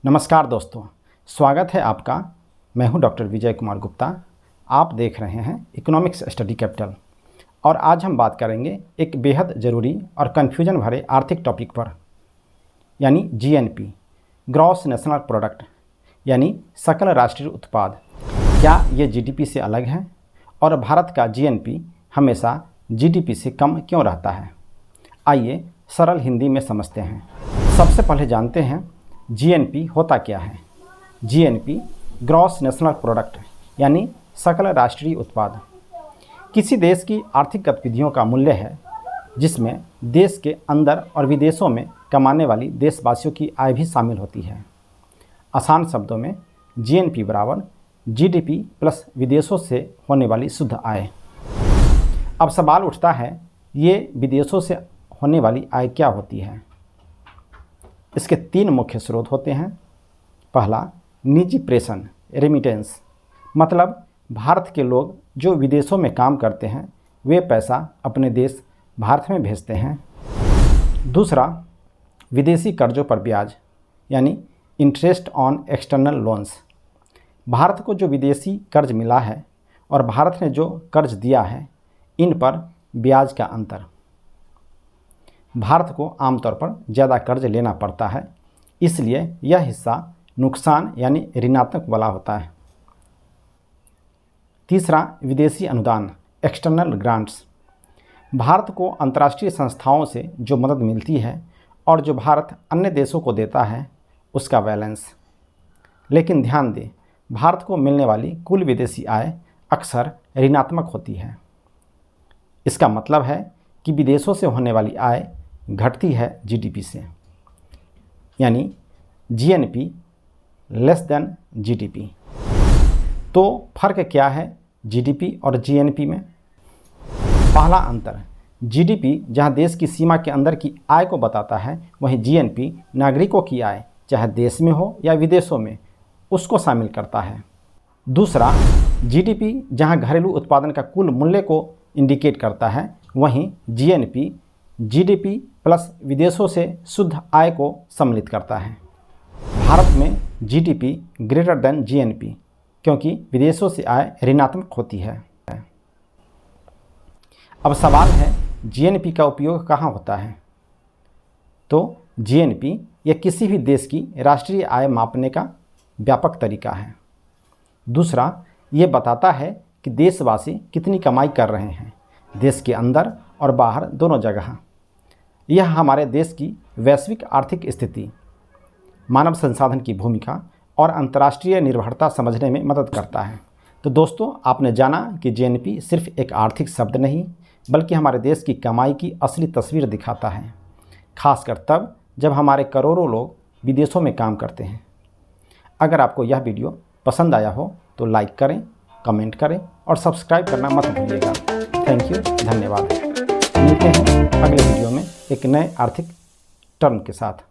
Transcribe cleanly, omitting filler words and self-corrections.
नमस्कार दोस्तों, स्वागत है आपका। मैं हूं डॉक्टर विजय कुमार गुप्ता। आप देख रहे हैं इकोनॉमिक्स स्टडी कैपिटल और आज हम बात करेंगे एक बेहद ज़रूरी और कन्फ्यूजन भरे आर्थिक टॉपिक पर, यानी जीएनपी, ग्रॉस नेशनल प्रोडक्ट, यानी सकल राष्ट्रीय उत्पाद। क्या ये जीडीपी से अलग है और भारत का जीएनपी हमेशा जीडीपी से कम क्यों रहता है? आइए सरल हिंदी में समझते हैं। सबसे पहले जानते हैं जीएनपी होता क्या है। जीएनपी ग्रॉस नेशनल प्रोडक्ट यानी सकल राष्ट्रीय उत्पाद किसी देश की आर्थिक गतिविधियों का मूल्य है जिसमें देश के अंदर और विदेशों में कमाने वाली देशवासियों की आय भी शामिल होती है। आसान शब्दों में जीएनपी बराबर जीडीपी प्लस विदेशों से होने वाली शुद्ध आय। अब सवाल उठता है, ये विदेशों से होने वाली आय क्या होती है? इसके तीन मुख्य स्रोत होते हैं। पहला, निजी प्रेषण रेमिटेंस, मतलब भारत के लोग जो विदेशों में काम करते हैं वे पैसा अपने देश भारत में भेजते हैं। दूसरा, विदेशी कर्जों पर ब्याज यानी interest on external loans, Bharat को जो विदेशी कर्ज मिला है और भारत ने जो कर्ज दिया है इन पर ब्याज का अंतर। भारत को आमतौर पर ज़्यादा कर्ज लेना पड़ता है, इसलिए यह हिस्सा नुकसान यानी ऋणात्मक वाला होता है। तीसरा, विदेशी अनुदान एक्सटर्नल ग्रांट्स, भारत को अंतर्राष्ट्रीय संस्थाओं से जो मदद मिलती है और जो भारत अन्य देशों को देता है उसका बैलेंस। लेकिन ध्यान दें, भारत को मिलने वाली कुल विदेशी आय अक्सर ऋणात्मक होती है। इसका मतलब है कि विदेशों से होने वाली आय घटती है जीडीपी से, यानी जीएनपी लेस देन जीडीपी। तो फ़र्क क्या है जीडीपी और जीएनपी में? पहला अंतर, जीडीपी जहां देश की सीमा के अंदर की आय को बताता है, वहीं जीएनपी नागरिकों की आय चाहे देश में हो या विदेशों में उसको शामिल करता है। दूसरा, जीडीपी जहां घरेलू उत्पादन का कुल मूल्य को इंडिकेट करता है, वहीं जीएनपी जीडीपी प्लस विदेशों से शुद्ध आय को सम्मिलित करता है। भारत में जीडीपी ग्रेटर देन जीएनपी क्योंकि विदेशों से आय ऋणात्मक होती है। अब सवाल है, जीएनपी का उपयोग कहाँ होता है? तो जीएनपी यह किसी भी देश की राष्ट्रीय आय मापने का व्यापक तरीका है। दूसरा, ये बताता है कि देशवासी कितनी कमाई कर रहे हैं, देश के अंदर और बाहर दोनों जगह। यह हमारे देश की वैश्विक आर्थिक स्थिति, मानव संसाधन की भूमिका और अंतर्राष्ट्रीय निर्भरता समझने में मदद करता है। तो दोस्तों, आपने जाना कि जीएनपी सिर्फ एक आर्थिक शब्द नहीं बल्कि हमारे देश की कमाई की असली तस्वीर दिखाता है, खासकर तब जब हमारे करोड़ों लोग विदेशों में काम करते हैं। अगर आपको यह वीडियो पसंद आया हो तो लाइक करें, कमेंट करें और सब्सक्राइब करना मत भूलिएगा। थैंक यू, धन्यवाद। मिलते हैं अगले वीडियो में एक नए आर्थिक टर्म के साथ।